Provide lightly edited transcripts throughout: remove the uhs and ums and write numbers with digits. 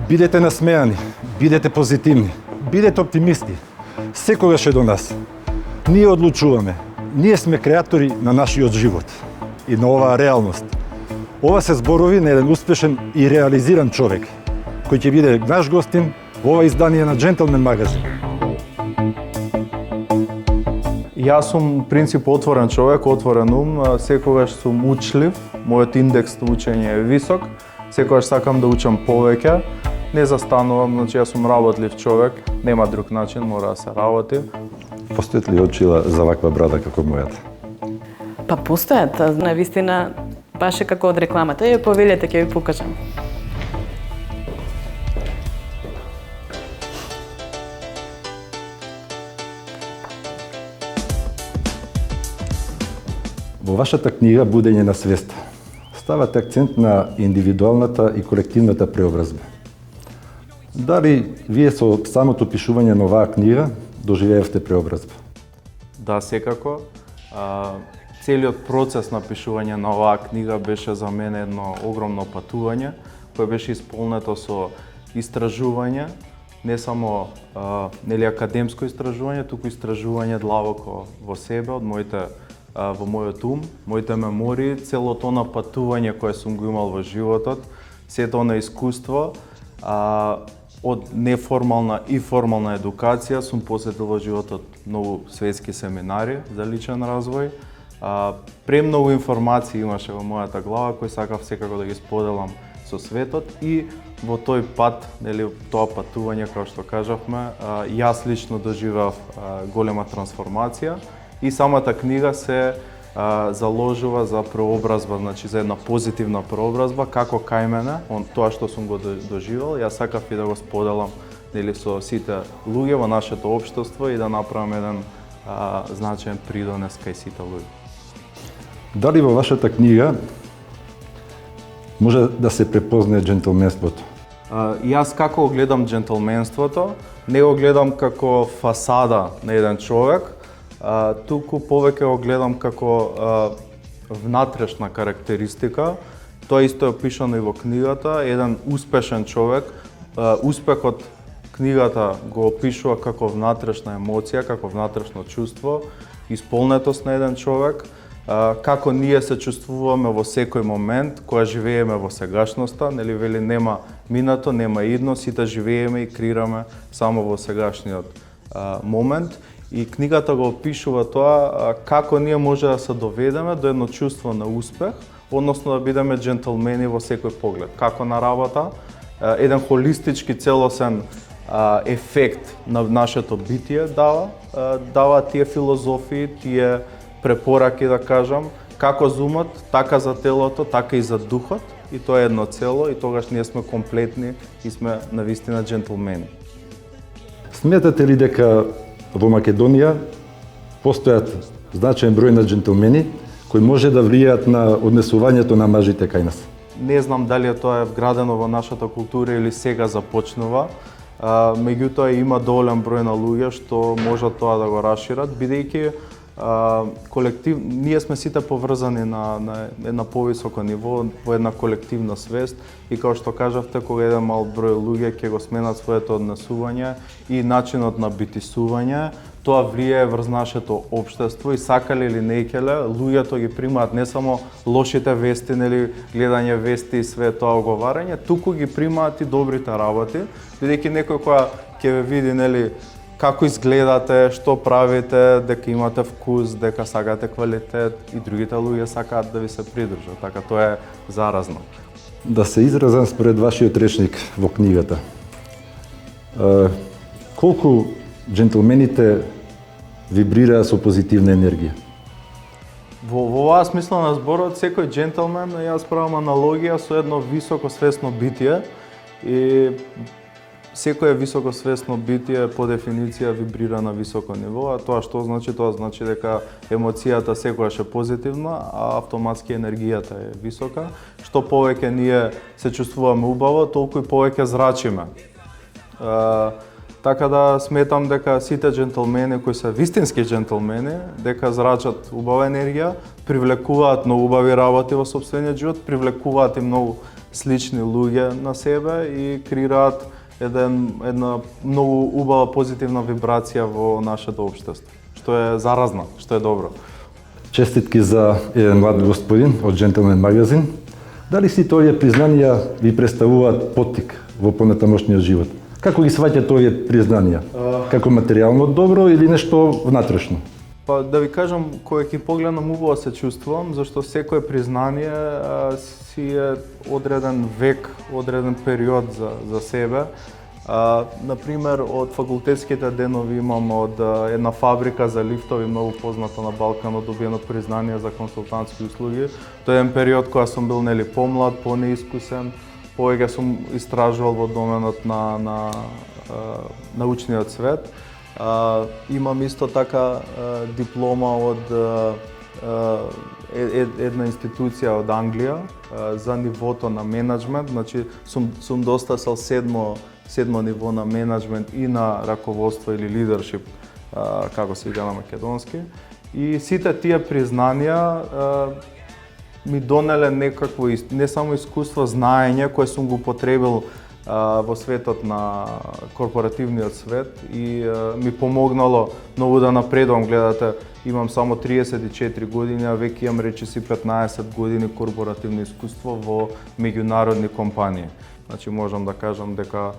Бидете насмејани, бидете позитивни, бидете оптимисти. Секогаш е до нас. Ние одлучуваме. Ние сме креатори на нашиот живот и на оваа реалност. Ова се зборови на еден успешен и реализиран човек, кој ќе биде наш гостин во ова издание на Джентълмен магазин. Јас сум принцип отворен човек, отворен ум, секогаш сум учлив, мојот индекс на учење е висок, секогаш сакам да учам повеќе, не застанувам, значи јас сум работлив човек, нема друг начин, мора да се работи. Постојат ли очила за ваква брада како мојата? Па постојат, на вистина баш е како од рекламата. Ја повелете, ќе ви покажам. Во вашата книга Будење на свеста ставате акцент на индивидуалната и колективната преобразба. Дали вие со самото пишување на оваа книга доживеевте преобразба? Да, секако. Целиот процес на пишување на оваа книга беше за мене едно огромно патување, кое беше исполнето со истражување, не само академско истражување, туку истражување длабоко во себе, во мојот ум, моите мемории, целото она патување кое сум го имал во животот, сето она искуство, од неформална и формална едукација сум посетил во животот многу светски семинари за личен развој. Премногу информации имаше во мојата глава кои сакав секако да ги споделам со светот и во тој пат, нели, тоа патување, како што кажавме, јас лично доживеав голема трансформација и самата книга се заложува за преобразба, значи за една позитивна преобразба, како кај мене, тоа што сум го доживел, јас сакав и да го споделам, нели, со сите луѓе во нашето општество и да направам еден значаен придонес кај сите луѓе. Дали во вашата книга може да се препознае джентълменството? Јас како го гледам джентълменството, не го гледам како фасада на еден човек, туку повеќе го гледам како внатрешна карактеристика. Тоа исто е опишано и во книгата. Еден успешен човек, успехот книгата го опишува како внатрешна емоција, како внатрешно чувство, исполнетост на еден човек, како ние се чувствуваме во секој момент, кога живееме во сегашноста, нели, вели нема минато, нема идно, сите живееме и креираме само во сегашниот момент. И книгата го опишува тоа како ние може да се доведеме до едно чувство на успех, односно да бидеме джентълмени во секој поглед, како на работа, еден холистички целосен ефект на нашето битие дава тие филозофии, тие препораки, да кажам, како за умот, така за телото, така и за духот, и тоа е едно цело и тогаш ние сме комплетни и сме навистина джентълмени. Сметате ли дека во Македонија постојат значаен број на джентълмени кои може да влијаат на однесувањето на мажите кај нас? Не знам дали тоа е вградено во нашата култура или сега започнува, меѓутоа има доволен број на луѓе што можат тоа да го расшират, бидејќи ние сме сите поврзани на повисоко ниво, во една колективна свест и како што кажавте, кога еден мал број луѓе ќе го сменат своето однесување и начинот на битисување, тоа влијае врз нашето општество и сакале или неќеле, луѓето ги примаат не само лошите вести, нели, гледање вести и све тоа оговарање, туку ги примаат и добрите работи, бидејќи некој која ќе ве види, нели, како изгледате, што правите, дека имате вкус, дека сакате квалитет и другите луѓе сакаат да ви се придружат, така тоа е заразно. Да се изразам според вашиот речник во книгата. Колку джентълмените вибрираа со позитивна енергија? Во оваа смисла на зборот, секој джентълмен, јас правам аналогија со едно високо свесно битие и секое високо свесно битие по дефиниција вибрира на високо ниво, а тоа што значи? Тоа значи дека емоцијата секогаш е позитивна, а автоматски енергијата е висока. Што повеќе ние се чувствуваме убаво, толку и повеќе зрачиме. Така да сметам дека сите джентълмени кои се вистински джентълмени, дека зрачат убава енергија, привлекуваат многу убави работи во сопствениот живот, привлекуваат и многу слични луѓе на себе и креираат една многу убава позитивна вибрација во нашето општество, што е заразна, што е добро. Честитки за еден млад господин од Джентълмен магазин. Дали сите овие признанија ви представуваат поттик во понатамошниот живот? Како ги сваќате овие признанија? Како материјално добро или нешто внатрешно? Па да ви кажам, кога ќе погледнам убаво се чувствувам, зашто секое признание си е одреден век, одреден период за себе. Например, од факултетските денови имам од една фабрика за лифтови, многу позната на Балканот, добиено признание за консултантски услуги. Тоа е еден период кога сум бил помлад, понеискусен, повеќе сум истражувал во доменот на научниот свет. Имам исто така диплома од една институција од Англија за нивото на менеджмент, значи сум достасал седмо ниво на менеджмент и на раководство или лидершип, како се вика на македонски. И сите тие признанија ми донеле некакво, не само искуство, знаење кое сум го потребил во светот на корпоративниот свет и ми помогнало многу да напредувам. Гледате, имам само 34 години, а веќе имам речиси 15 години корпоративно искуство во меѓународни компании. Значи можам да кажам дека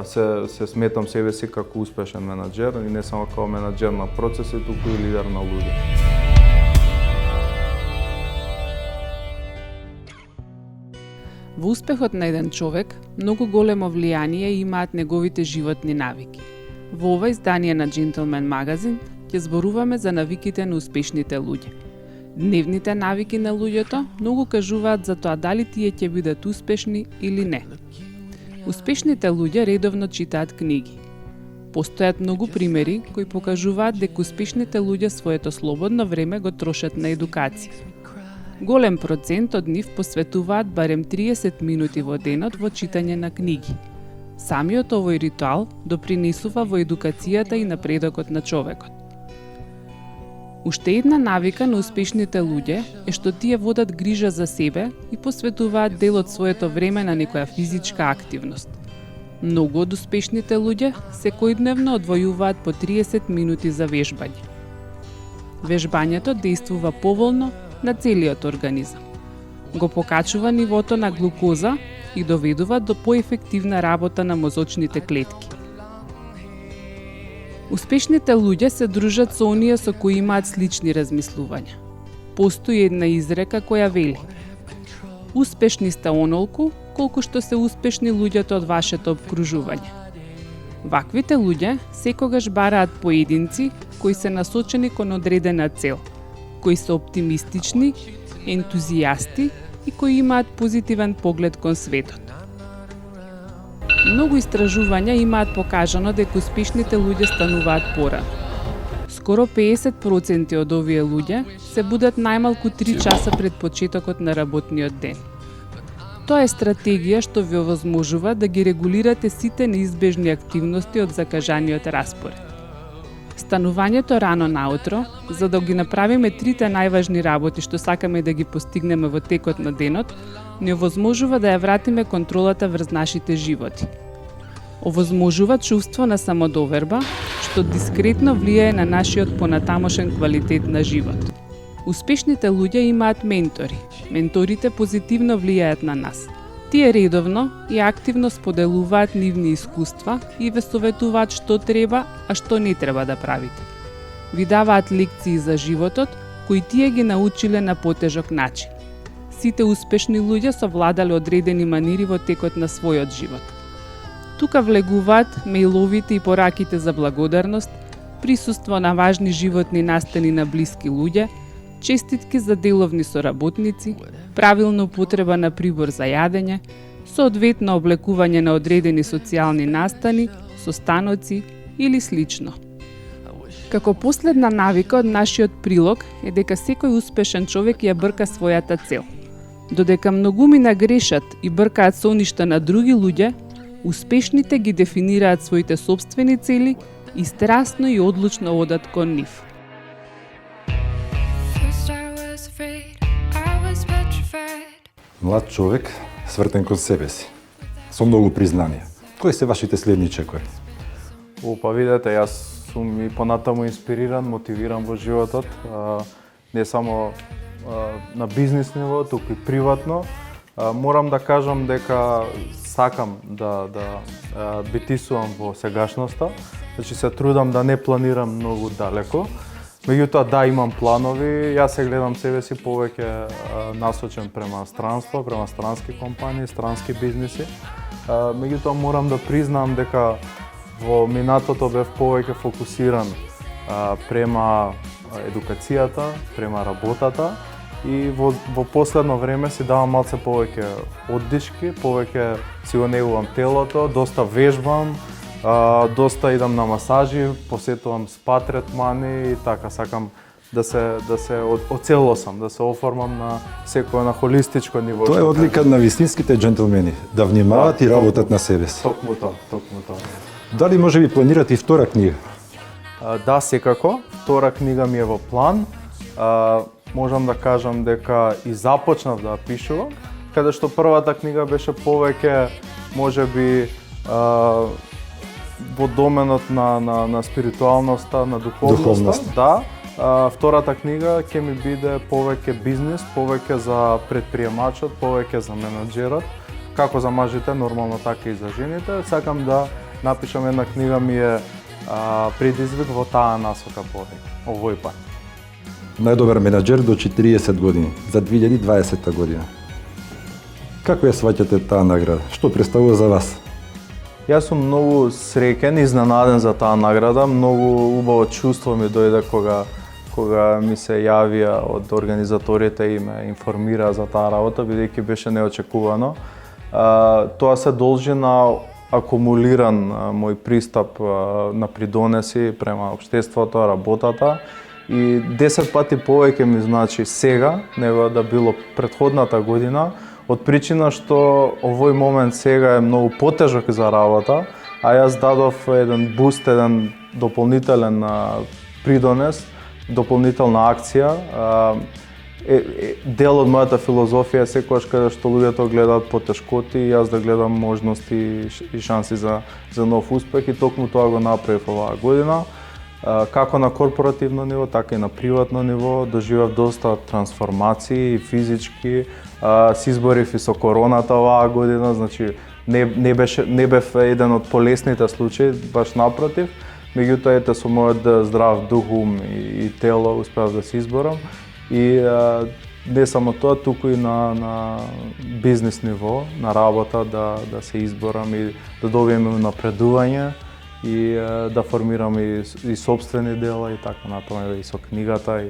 се сметам себе си како успешен менаџер и не само како менаџер на процеси, туку и лидер на луѓе. Во успехот на еден човек, многу големо влијание имаат неговите животни навики. Во ова издание на Джентълмен магазин ќе зборуваме за навиките на успешните луѓе. Дневните навики на луѓето многу кажуваат за тоа дали тие ќе бидат успешни или не. Успешните луѓе редовно читаат книги. Постојат многу примери кои покажуваат дека успешните луѓе своето слободно време го трошат на едукација. Голем процент од нив посветуваат барем 30 минути во денот во читање на книги. Самиот овој ритуал допринесува во едукацијата и напредокот на човекот. Уште една навика на успешните луѓе е што тие водат грижа за себе и посветуваат дел од своето време на некоја физичка активност. Многу од успешните луѓе секојдневно одвојуваат по 30 минути за вежбање. Вежбањето действува поволно на целиот организам. Го покачува нивото на глукоза и доведува до поефективна работа на мозочните клетки. Успешните луѓе се дружат со оние со кои имаат слични размислувања. Постои една изрека која вели: успешни сте онолку колку што се успешни луѓето од вашето обкружување. Ваквите луѓе секогаш бараат поединци кои се насочени кон одредена цел, кои се оптимистични, ентузијасти и кои имаат позитивен поглед кон светот. Многу истражувања имаат покажано дека успешните луѓе стануваат порано. Скоро 50% од овие луѓе се будат најмалку 3 часа пред почетокот на работниот ден. Тоа е стратегија што ви овозможува да ги регулирате сите неизбежни активности од закажаниот распоред. Станувањето рано наутро, за да ги направиме трите најважни работи што сакаме да ги постигнеме во текот на денот, ни овозможува да ја вратиме контролата врз нашите животи. Овозможува чувство на самодоверба, што дискретно влијае на нашиот понатамошен квалитет на живот. Успешните луѓе имаат ментори. Менторите позитивно влијаат на нас. Тие редовно и активно споделуваат нивни искуства и ве советуваат што треба, а што не треба да правите. Ви даваат лекции за животот, кои тие ги научиле на потежок начин. Сите успешни луѓе совладале одредени манири во текот на својот живот. Тука влегуваат мејловите и пораките за благодарност, присуство на важни животни настани на блиски луѓе, честитки за деловни соработници, правилна употреба на прибор за јадење, соодветно облекување на одредени социјални настани, состаноци или слично. Како последна навика од нашиот прилог е дека секој успешен човек ја брка својата цел. Додека многумина грешат и бркаат со ништа на други луѓе, успешните ги дефинираат своите сопствени цели и страстно и одлучно одат кон нив. Млад човек свртен кон себе си, со многу признанија. Кои се вашите следни чекори? Па видете, јас сум и понатаму инспириран, мотивиран во животот, не само на бизнис ниво, туку и приватно. Морам да кажам дека сакам да битисувам во сегашноста, значи се трудам да не планирам многу далеко. Меѓутоа да, имам планови, јас се гледам себе си повеќе насочен према странство, према странски компании, странски бизниси. Меѓутоа морам да признам дека во минатото бев повеќе фокусиран према едукацијата, према работата и во последно време си давам малце повеќе оддишки, повеќе си го негувам телото, доста вежбам, доста идам на масажи, посетувам спа третмани и така сакам да се оцелосам, да се оформам на секој на холистичко ниво. Тоа е одлика на вистинските джентлмени, да внимават и работат на себе си. Токму тоа. Дали може би планирате и втора книга? Да, секако. Втора книга ми е во план. Можам да кажам дека и започнав да пишувам, каде што првата книга беше повеќе можеби во доменот на спиритуалноста, на духовноста. Да. Втората книга ќе ми биде повеќе бизнис, повеќе за предприемачот, повеќе за менаџерот, како за мажите, нормално така и за жените. Сакам да напишам една книга, ми е предизвик во таа насока повеќе, овој пат. Најдобар менаџер до 40 години, за 2020 година. Како ја сваќате таа награда? Што представува за вас? Јас сум многу среќен и изненаден за таа награда. Многу убаво чувство ми дојде кога ми се јавија од организаторите и ме информира за таа работа, бидејќи беше неочекувано. Тоа се должи на акумулиран мој пристап на придонеси према општеството, работата и 10 пати повеќе ми значи сега него да било претходната година, од причина што овој момент сега е многу потежок за работа, а јас дадов еден буст, еден дополнителен придонес, дополнителна акција. Дел од мојата филозофија е секогаш каде што луѓето гледаат потешкоти и јас да гледам можности и шанси за нов успех и токму тоа го направив оваа година. Како на корпоративно ниво, така и на приватно ниво, доживев доста трансформации и физички. Се изборив и со короната оваа година, значи не бев еден од полесните случаи, баш напротив. Меѓутоа ете со мојот здрав дух, ум и тело успеав да се изборам. И не само тоа, туку и на бизнес ниво, на работа да се изборам и да добиеме напредување и да формирам и собствени дела и така натаму и со книгата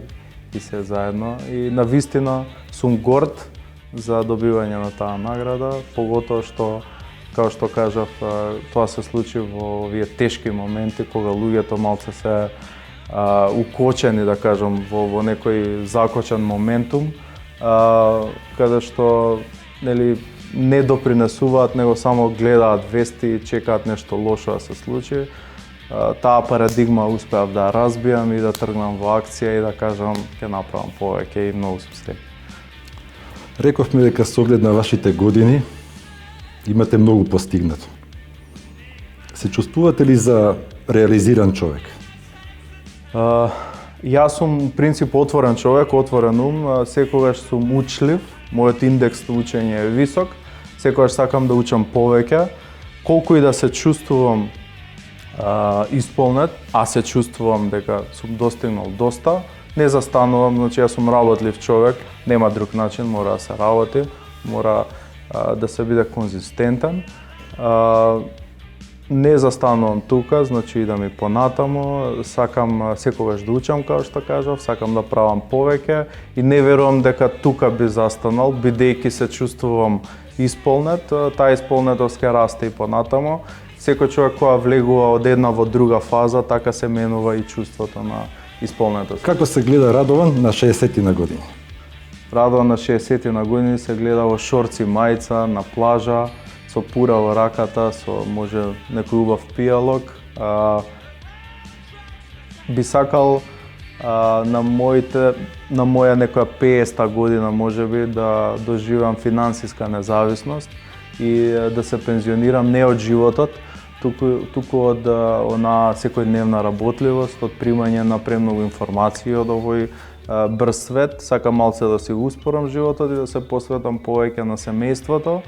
и се заедно. И навистина сум горд за добивање на таа награда, поготоа што, како што кажав, тоа се случи во овие тешки моменти кога луѓето малце се укочени, да кажам, во некој закочен моментум, каде што не допринесуваат, него само гледаат вести и чекаат нешто лошо да се случи. Таа парадигма успеав да разбијам и да тргнам во акција и да кажам ќе направам повеќе и многу сум среќен. Рековме дека со оглед на вашите години имате многу постигнато. Се чувствувате ли за реализиран човек? Јас сум принцип отворен човек, отворен ум, секогаш сум учлив, мојот индекс на учење е висок, секогаш сакам да учам повеќе, колку и да се чувствувам исполнет, а се чувствувам дека сум достигнал доста, не застанувам, значи јас сум работлив човек, нема друг начин, мора да се работи, мора да се биде конзистентен. Не застанувам тука, значи идам и понатаму, сакам секогаш да учам, како што кажав, сакам да правам повеќе и не верувам дека тука би застанал, бидејќи се чувствувам исполнет, таа исполнетост ќе расте и понатаму. Секој човек која влегува од една во друга фаза, така се менува и чувството на исполнетост. Како се гледа Радован на 60 на години? Радован на 60 на години се гледа во шорци, мајца, на плажа, со пура во раката, со може некој убав пијалок. Би сакал на моја некоја 50-та година можеби да доживам финансиска независност и да се пензионирам не од животот, туку од она секојдневна работливост, од примање на премногу информации од овој брз свет. Сакам малце да си го успорам животот и да се посветам повеќе на семејството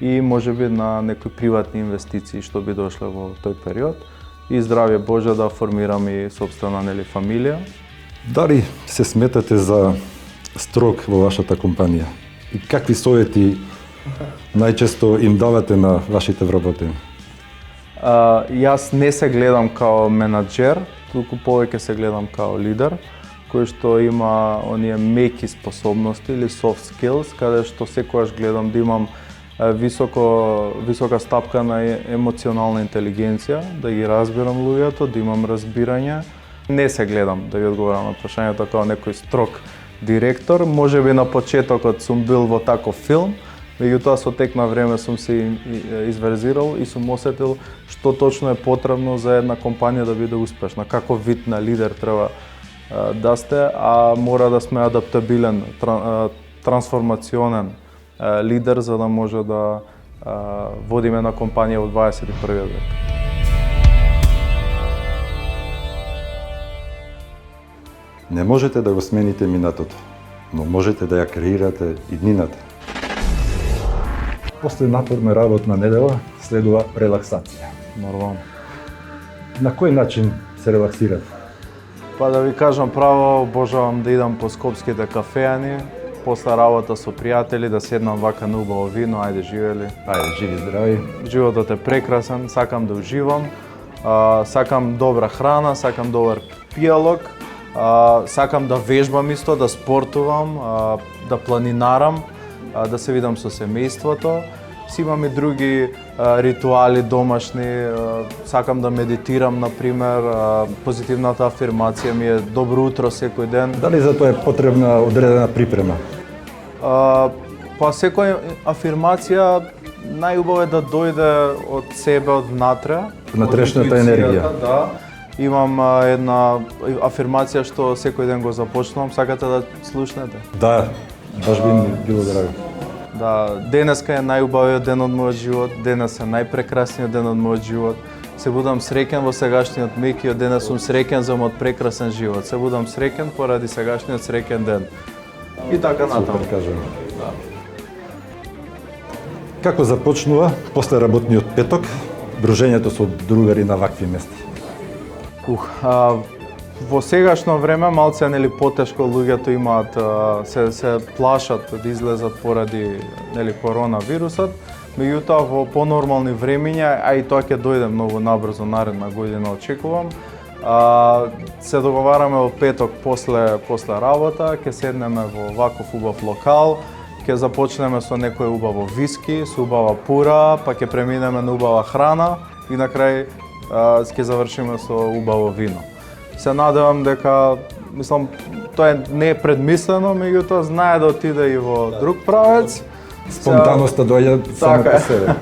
и можеби на некои приватни инвестиции што би дошле во тој период. И здравје Боже да формирам и собствена фамилија. Дали се сметате за строг во вашата компанија? И какви совети најчесто им давате на вашите вработени? Јас не се гледам као менаџер, туку повеќе се гледам као лидер, кој што има оние меки способности или soft skills, каде што секогаш гледам да имам висока стапка на емоционална интелигенција, да ги разбирам луѓето, да имам разбирање. Не се гледам да ви одговорам на прашањето као некој строг директор. Можеби на почетокот сум бил во таков филм, меѓутоа со тек на време сум се изверзирал и сум осетил што точно е потребно за една компанија да биде успешна, каков вид на лидер треба да сте, а мора да сме адаптабилен, трансформационен лидер за да може да водиме на компанија во 21 век. Не можете да го смените минатото, но можете да ја креирате иднината. После напорна работна недела следува релаксација. Нормално. На кој начин се релаксирате? Па да ви кажам право, обожавам да идам по скопските кафеани, после работа со пријатели, да седнам вака на убаво вино, ајде живели. Ајде, живи здрави. Животот е прекрасен, сакам да уживам, сакам добра храна, сакам добар пијалок, сакам да вежбам исто, да спортувам, да планинарам, да се видам со семејството. Си имам и други ритуали домашни, сакам да медитирам, например, позитивната афирмација ми е добро утро секој ден. Дали за тоа е потребна одредена припрема? Па секоја афирмација најубаво е да дојде од себе, од внатре. Внатрешната енергија. Да. Имам една афирмација што секој ден го започнувам, сакате да слушнете? Да, баш би ми било драго. Да, денеска е најубавиот ден од мојот живот, денес е најпрекрасниот ден од мојот живот. Се будам среќен во сегашниот миг и од денес сум среќен за мојот прекрасен живот. Се будам среќен поради сегашниот среќен ден. И така натаму. Супер, кажам. Како започнува после работниот петок дружењето со другари на вакви места? Во сегашно време малце потешко луѓето имаат се плашат да излезат поради коронавирусот, меѓутоа во понормални времиња, а и тоа ќе дојде многу набрзо наредна година очекувам. Се договараме во петок после работа, ќе седнеме во ваков убав локал, ќе започнеме со некој убаво виски, со убава пура, па ќе преминеме на убава храна и на крај ќе завршиме со убаво вино. Се надевам дека, мислам, тоа не е предмислено, меѓутоа знае да отиде и во друг правец. Спонтаноста доаѓа само по себе.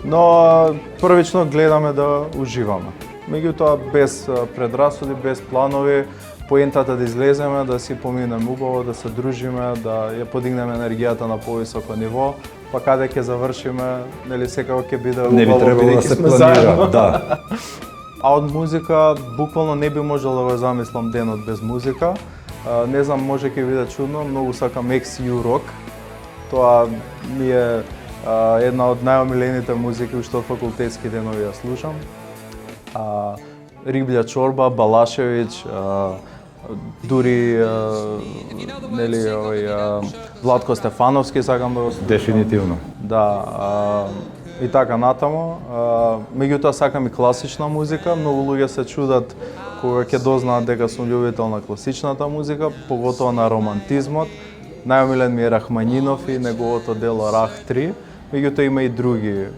Но првично гледаме да уживаме. Меѓутоа без предрасуди, без планови, поентата да излеземе, да си поминеме убаво, да се дружиме, да ја подигнеме енергијата на повисоко ниво, па каде ќе завршиме, секако ќе биде убаво, не би требало да се планира, да. А од музика, буквално не би можел да го замислам денот без музика. Не знам, може ќе биде чудно, многу сакам XU Rock. Тоа ми е една од најомилените музики уште од факултетски денови ја слушам. Риблја чорба, Балашевиќ, дури Владко Стефановски сакам да го слушам. Дефинитивно. Да, и така натаму. Меѓутоа сакам и класична музика. Многу луѓе се чудат кога ќе дознаат дека сум љубител на класичната музика, поготоа на романтизмот. Најомилен ми е Рахманинов и неговото дело Рах 3. Меѓутоа има и други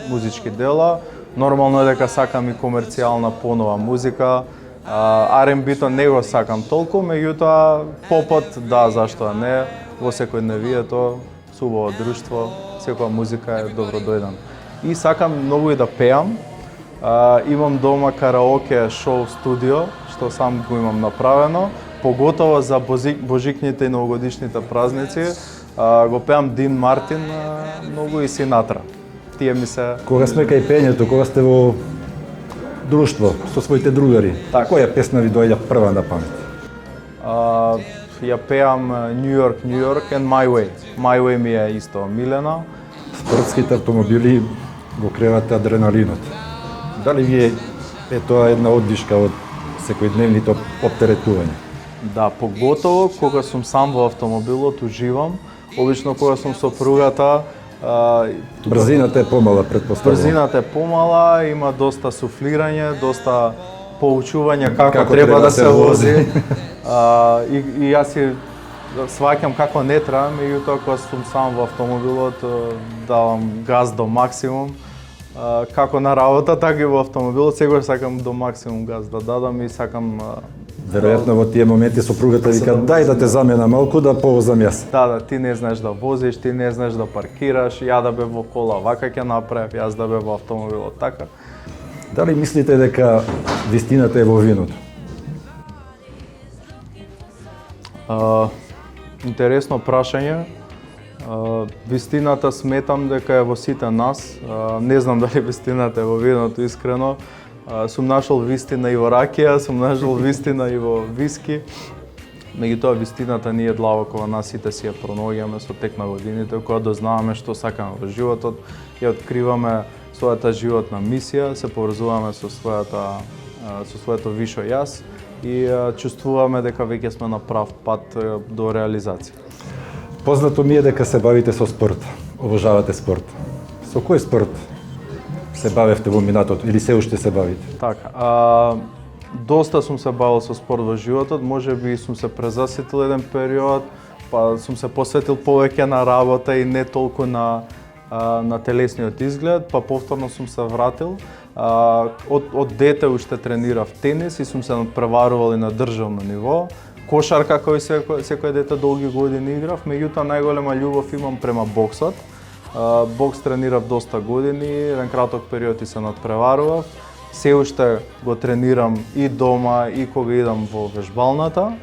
музички дела. Нормално е дека сакам и комерцијална понова музика. R&B-то не го сакам толку, меѓутоа попот, да, зашто не, во секојдневието, убаво друштво, секоја музика е добродојдена. И сакам многу и да пеам. Имам дома караоке шоу студио, што сам го имам направено, поготово за божикните и новогодишните празници. Го пеам Дин Мартин многу и Синатра. Тие ми се... Кога сме кај пењето, кога сте во друштво со своите другари, Така. која песна ви доаѓа прва на памет? Ја пеам New York, New York and My Way. My Way ми е исто милена. Спортските автомобили го кревате адреналинот. Дали ви е тоа една оддишка од секојдневните оптеретувања? Да, поготово кога сум сам во автомобилот, уживам. Обично кога сум со пругата, Брзината е помала, предпоставувам. брзината е помала, има доста суфлирање, доста поучување како треба да се вози. И јас си сваќам како не треба, меѓутоа кога сум сам во автомобилот, давам газ до максимум. Како на работа, така и во автомобилот, секогаш сакам до максимум газ да дадам и сакам... Веројатно во тие моменти сопругата вика дај да те замена малку да повозам јас. Да, ти не знаеш да возиш, ти не знаеш да паркираш, ја да бев во кола, вака ќе направев, јас да бев во автомобилот, така. Дали мислите дека вистината е во виното? Интересно прашање. Вистината сметам дека е во сите нас. Не знам дали вистината е во виното, искрено. Сум нашол вистина и во ракија, сум нашол вистина и во виски. Меѓутоа вистината ние длабоко во нас сите си ја пронаоѓаме со тек на годините, кога дознаваме што сакаме во животот, ја откриваме својата животна мисија, се поврзуваме со своето вишо јас и чувствуваме дека веќе сме на прав пат до реализација. Познато ми е дека се бавите со спорт. Обожавате спорт. Со кој спорт се бавевте во минатото или се уште се бавите? Така, доста сум се бавил со спорт во животот, можеби сум се презаситил еден период, па сум се посветил повеќе на работа и не толку на телесниот изглед, па повторно сум се вратил. Од дете уште тренирав тенис и сум се надпреварувал и на државно ниво. Кошарка кој секој дете долги години играв, меѓутоа најголема љубов имам према боксот. Бокс тренирав доста години, еден краток период и се надпреварував. Се уште го тренирам и дома и кога идам во вежбалната.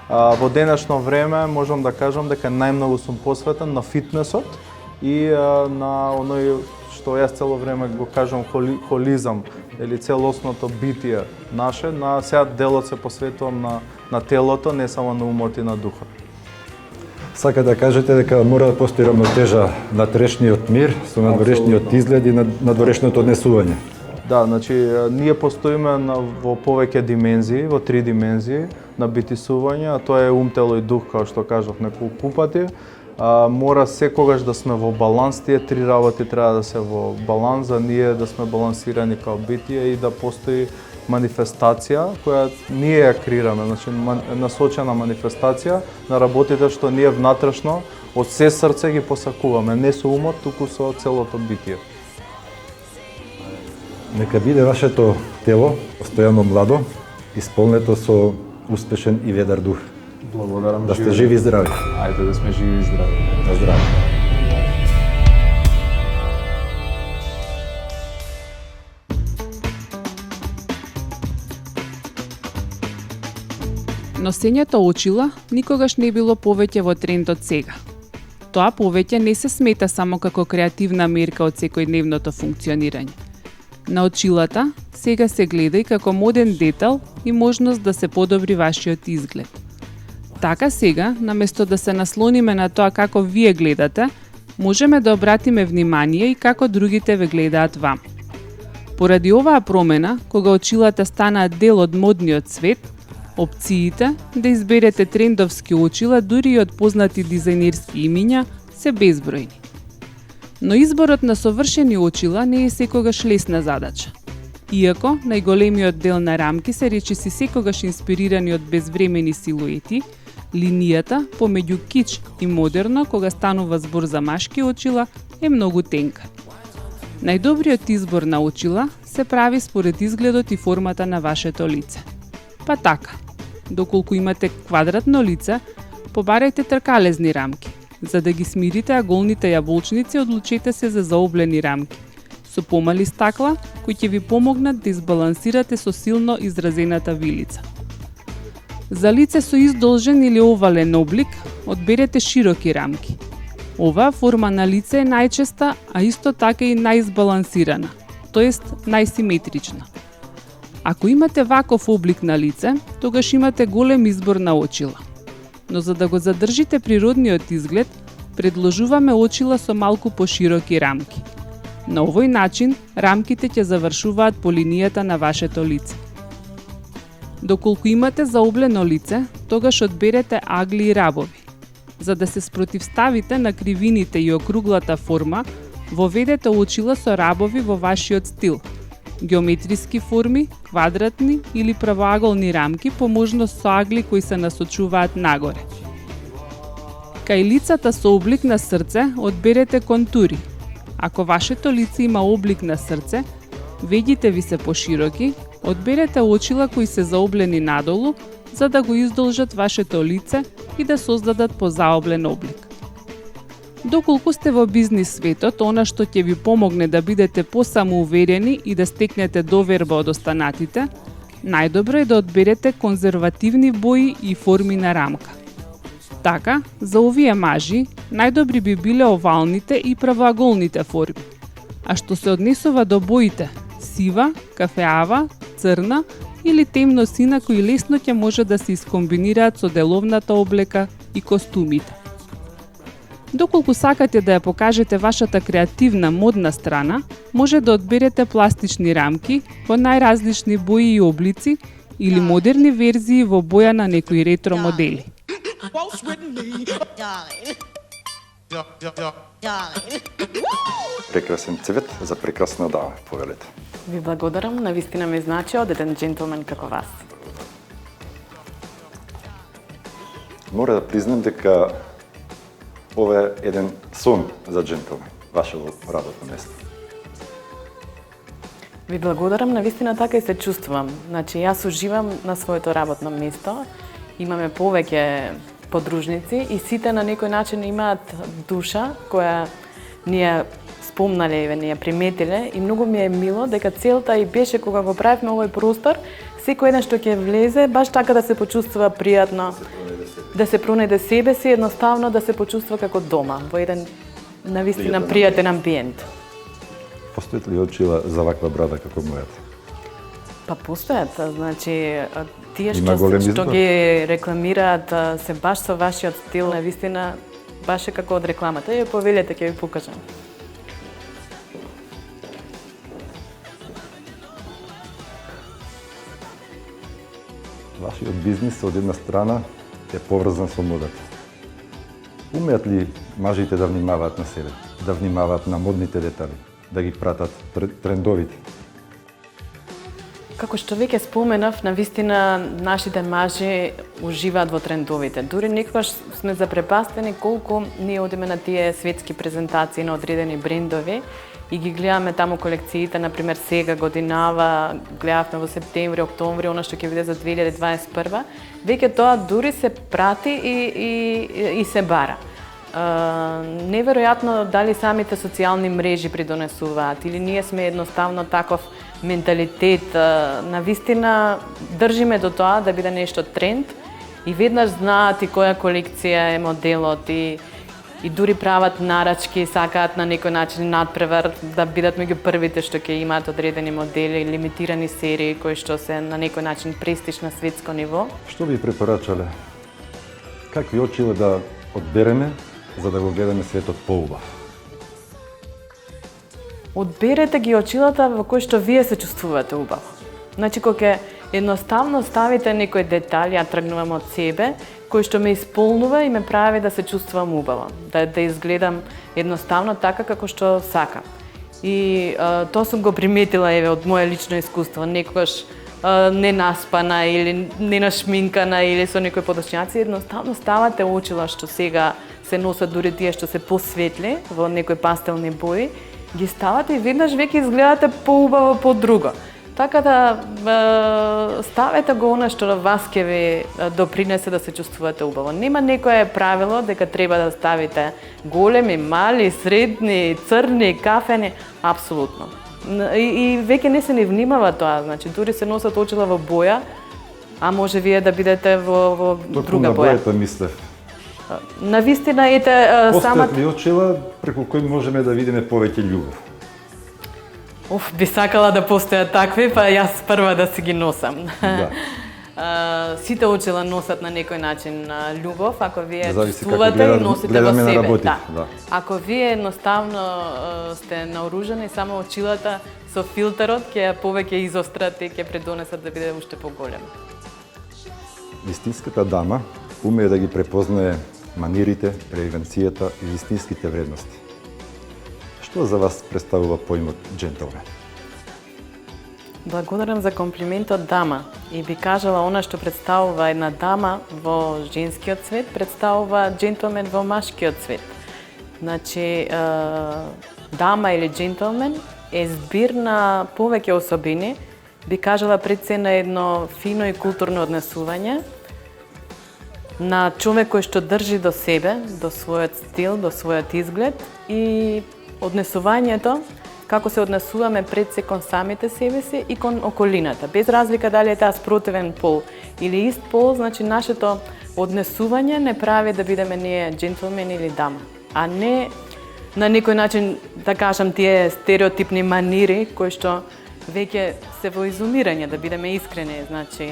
Во денешно време можам да кажам дека најмногу сум посветен на фитнесот и на оној што јас цело време го кажам холизам или целосното битие наше. На сега делот се посветувам на телото, не само на умот и на духот. Сака да кажете дека мора да постои равнотежа натрешниот мир со надворешниот изглед и надворешното однесување. Да, значи ние постоиме во повеќе димензии, во 3 димензии на битисување, а тоа е ум, тело и дух, како што кажав неколку пати. Мора секогаш да сме во баланс, тие 3 работи треба да се во баланс, за ние да сме балансирани као битие и да постои манифестација која ние ја креираме, значи насочена манифестација на работите што ние внатрешно од се срце ги посакуваме, не со умот, туку со целото битие. Нека биде вашето тело постојано младо, исполнето со успешен и ведар дух. Благодарам. Да сте живи и здрави. Ајде да сме живи и здрави. На здраве. Носењето очила никогаш не било повеќе во трендот сега. Тоа повеќе не се смета само како креативна мерка од секојдневното функционирање. На очилата сега се гледа и како моден детал и можност да се подобри вашиот изглед. Така сега, наместо да се наслониме на тоа како вие гледате, можеме да обратиме внимание и како другите ве гледаат вам. Поради оваа промена, кога очилата станаат дел од модниот свет, опциите да изберете трендовски очила дури и од познати дизајнерски имиња се безбројни. Но изборот на совршени очила не е секогаш лесна задача. Иако најголемиот дел на рамки се речиси секогаш инспирирани од безвремени силуети, линијата помеѓу кич и модерно кога станува збор за машки очила е многу тенка. Најдобриот избор на очила се прави според изгледот и формата на вашето лице. Па така, доколку имате квадратно лице, побарајте тркалезни рамки. За да ги смирите аголните јаболчници, одлучете се за заоблени рамки. со помали стакла, кои ќе ви помогнат да избалансирате со силно изразената вилица. За лице со издолжен или овален облик, одберете широки рамки. Оваа форма на лице е најчеста, а исто така и најизбалансирана, тоест најсиметрична. Ако имате ваков облик на лице, тогаш имате голем избор на очила. Но за да го задржите природниот изглед, предложуваме очила со малку пошироки рамки. На овој начин, рамките ќе завршуваат по линијата на вашето лице. Доколку имате заоблено лице, тогаш одберете агли и рабови. За да се спротивставите на кривините и округлата форма, воведете очила со рабови во вашиот стил. Геометриски форми, квадратни или правоаголни рамки, по можност со агли кои се насочуваат нагоре. Кај лицата со облик на срце, одберете контури. Ако вашето лице има облик на срце, веѓите ви се пошироки, одберете очила кои се заоблени надолу, за да го издолжат вашето лице и да создадат позаоблен облик. Доколку сте во бизнис светот, она што ќе ви помогне да бидете посамоуверени и да стекнете доверба од останатите, најдобро е да одберете конзервативни бои и форми на рамка. Така, за овие мажи, најдобри би биле овалните и правоаголните форми. А што се однесува до боите сива, кафеава, црна или темно сина кои лесно ќе може да се искомбинираат со деловната облека и костумите. Доколку сакате да ја покажете вашата креативна модна страна, може да одберете пластични рамки во најразлични бои и облици или модерни верзии во боја на некои ретро модели. Прекрасен цвет за прекрасна дама, повелете. Ви благодарам, навистина ми значи од еден джентлмен како вас. Мора да признам дека ова е еден сон за джентлмен, вашето работно место. Ви благодарам, навистина така и се чувствувам. Значи, јас уживам на своето работно место, имаме повеќе подружници и сите на некој начин имаат душа која ни ја спомнале, ни ја приметиле и многу ми е мило дека целта и беше кога го правевме овој простор, секој еден што ќе влезе, баш така да се почувствува пријатно, да се пронајде себе си, едноставно да се почувствува како дома, во еден навистина пријатен амбиент. Постојат ли очила за ваква брада како мојата? Па постојат, значи тие Има голем што избор. ги рекламираат се баш со вашиот стил, навистина баш е како од рекламата. Ја повелете, ќе ви покажам. Вашиот бизнис од една страна е поврзан со модата. Умеат ли мажите да внимаваат на себе, да внимаваат на модните детали, да ги пратат трендовите? Како што веќе споменав, навистина нашите мажи уживаат во трендовите. Дури некогаш сме запрепастени колку ние одиме на тие светски презентации на одредени брендови и ги гледаме таму колекциите, например сега годинава, гледавме во септември, октомври, она што ќе биде за 2021. Веќе тоа дури се прати и се бара. Неверојатно дали самите социјални мрежи придонесуваат или ние сме едноставно таков менталитет, навистина држиме до тоа да биде нешто тренд и веднаш знаат и која колекција е моделот и дури прават нарачки, сакаат на некој начин надпревар да бидат меѓу првите што ќе имаат одредени модели, лимитирани серии кои што се на некој начин престиж на светско ниво. Што би препорачале? Какви очила да одбереме за да го гледаме светот поубав? Одберете ги очилата во кои што вие се чувствувате убаво. Значи, кога ќе едноставно ставите некој детал, ја тргнувам од себе, кој што ме исполнува и ме прави да се чувствувам убаво, да изгледам едноставно така како што сакам. И тоа сум го приметила еве од мое лично искуство, некогаш не наспана или не нашминкана или со некои подочњаци, едноставно ставате очила што сега се носат дури тие што се посветли во некои пастелни бои, ги ставате и веднаш веќе изгледате поубаво, по-друго. Така да ставете го она што вас ќе ви допринесе да се чувствувате убаво. Нема некое правило дека треба да ставите големи, мали, средни, црни, кафени, апсолутно. И веќе не се ни внимава тоа, значи дури се носат очила во боја, а може вие да бидете во друга на боја. бојата мислев. Навистина ете самата... Постојат ли очила преку кои можеме да видиме повеќе љубов? Би сакала да постојат такви, па јас прва да си ги носам. Да. Сите очила носат на некој начин љубов, ако вие Зависи како чувствувате и носите во гледаме на себе. работите, да. Ако вие едноставно сте наоружени само очилата со филтерот, ќе ја повеќе изострат и ќе предонесат да биде уште поголема. Вистинската дама умее да ги препознае манирите, превенцијата и вистинските вредности. Што за вас представува поимот джентълмен? Благодарам за комплиментот дама и би кажала она што представува една дама во женскиот свет, представува джентълмен во машкиот свет. Значи, дама или джентълмен е збир на повеќе особини, би кажала пред се на едно фино и културно однесување, на човек кој што држи до себе, до својот стил, до својот изглед и однесувањето како се однесуваме пред се кон самите себе си и кон околината. Без разлика дали е таа спротивен пол или ист пол, значи нашето однесување не прави да бидеме ние джентлмени или дама, а не на некој начин, да кажам, тие стереотипни манири кои што веќе се во изумирање, да бидеме искрени, значи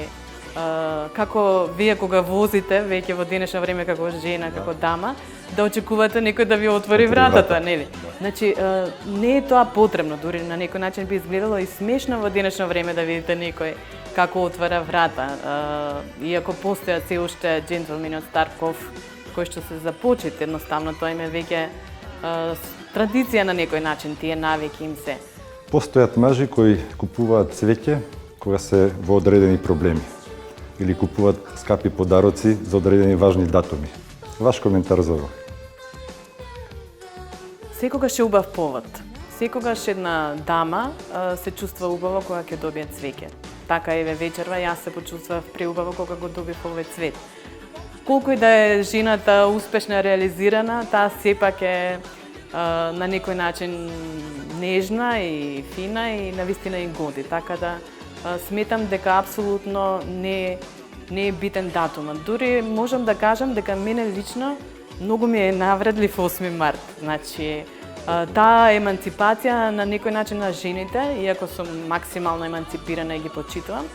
како вие кога возите веќе во денешно време како жена, како дама, да очекувате некој да ви отвори вратата, нели? Значи не е тоа потребно, дури на некој начин би изгледало и смешно во денешно време да видите некој како отвара врата. Иако постојат се уште джентлмени од Старков кои што се започет, едноставно тоа им е веќе традиција на некој начин, тие навики им се. Постојат мажи кои купуваат цвеќе кога се во одредени проблеми или купуваат скапи подароци за одредени важни датуми. Ваш коментар за ова? Секогаш е убав повод. Секогаш една дама се чувства убаво кога ќе добие цвеќе. Така еве вечерва јас се почувствував преубаво кога го добив овој цвет. Колку и да е жената успешна реализирана, таа сепак е на некој начин нежна и фина и навистина и годи. Така да сметам дека апсолутно не е битен датумот. Дури можам да кажам дека мене лично многу ми е навредлив 8 март. Значи, таа еманципација на некој начин на жените, иако сум максимално еманципирана и ги почитувам,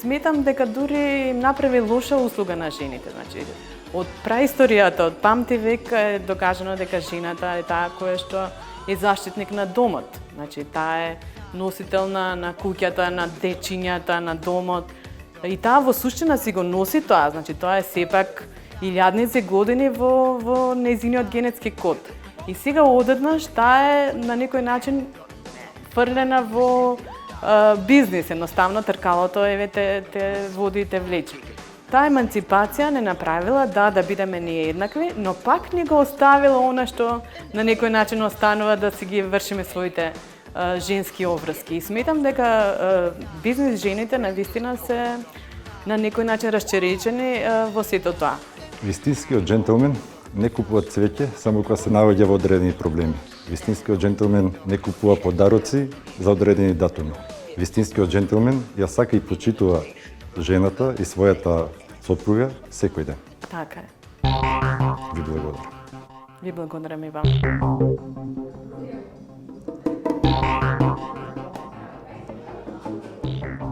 сметам дека дури им направи лоша услуга на жените. Значи, од праисторијата, од памти век е докажано дека жената е таа која што е заштитник на домот. Значи, таа е носител на куќата, на дечињата, на домот. И таа во суштина си го носи тоа, значи тоа е сепак илјадници години во нејзиниот генетски код. И сега одеднаш таа е на некој начин фрлена во бизнис, едноставно тркалото еве те води и те влече. Таа еманципација не направила да бидеме ние еднакви, но пак не го оставила она што на некој начин останува да си ги вршиме своите женски обврски. И сметам дека бизнис жените навистина се на некој начин расчеречени во сето тоа. Вистинскиот джентълмен не купува цвеќе само кога се наоѓа во одредени проблеми. Вистинскиот джентълмен не купува подароци за одредени датуми. Вистинскиот джентълмен ја сака и почитува жената и својата сопруга секој ден. Така е. Ви благодарам. Ви благодарам и вам.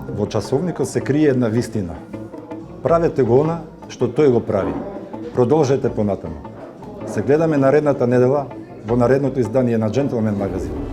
Во часовникот се крие една вистина. Правете го она што тој го прави. Продолжете понатаму. Се гледаме наредната недела во наредното издание на Джентлмен магазин.